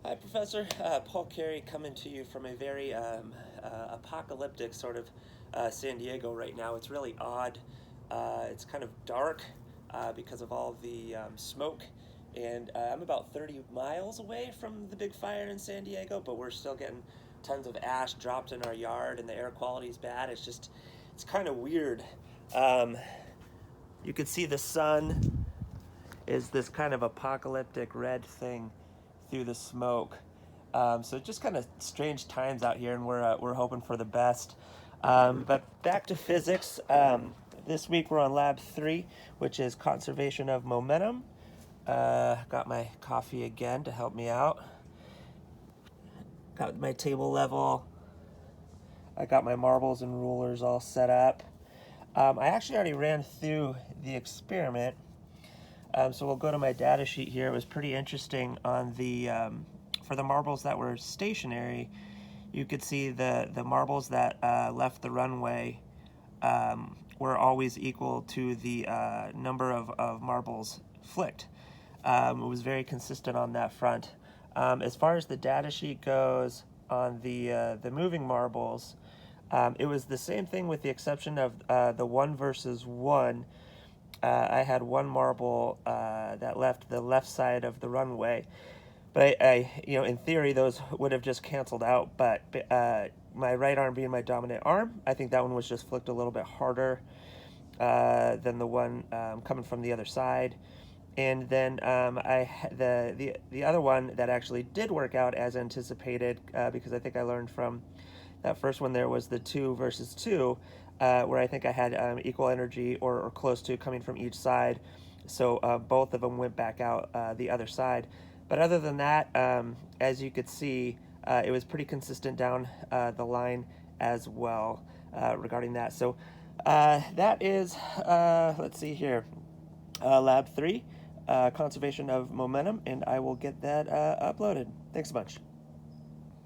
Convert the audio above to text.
Hi, Professor. Paul Carey coming to you from a very apocalyptic sort of San Diego right now. It's really odd. It's kind of dark because of all the smoke. And I'm about 30 miles away from the big fire in San Diego, but we're still getting tons of ash dropped in our yard, and the air quality is bad. It's kind of weird. Um, you can see the sun is this kind of apocalyptic red thing through the smoke. So just kind of strange times out here, and we're hoping for the best. But back to physics. This week we're on Lab 3, which is conservation of momentum. Got my coffee again to help me out. Got my table level. I got my marbles and rulers all set up. I actually already ran through the experiment. So we'll go to my data sheet here. It was pretty interesting on the for the marbles that were stationary. You could see the marbles that left the runway were always equal to the number of marbles flicked. It was very consistent on that front. As far as the data sheet goes on the moving marbles, it was the same thing with the exception of the 1 versus 1. I had one marble that left the left side of the runway, but in theory, those would have just canceled out. But my right arm being my dominant arm, I think that one was just flicked a little bit harder than the one coming from the other side. And then the other one that actually did work out as anticipated, because I think I learned from that first one there was the 2 versus 2, where I think I had equal energy or close to coming from each side. So both of them went back out the other side. But other than that, as you could see, it was pretty consistent down the line as well regarding that. So that is, let's see here, Lab 3, conservation of momentum, and I will get that uploaded. Thanks so much.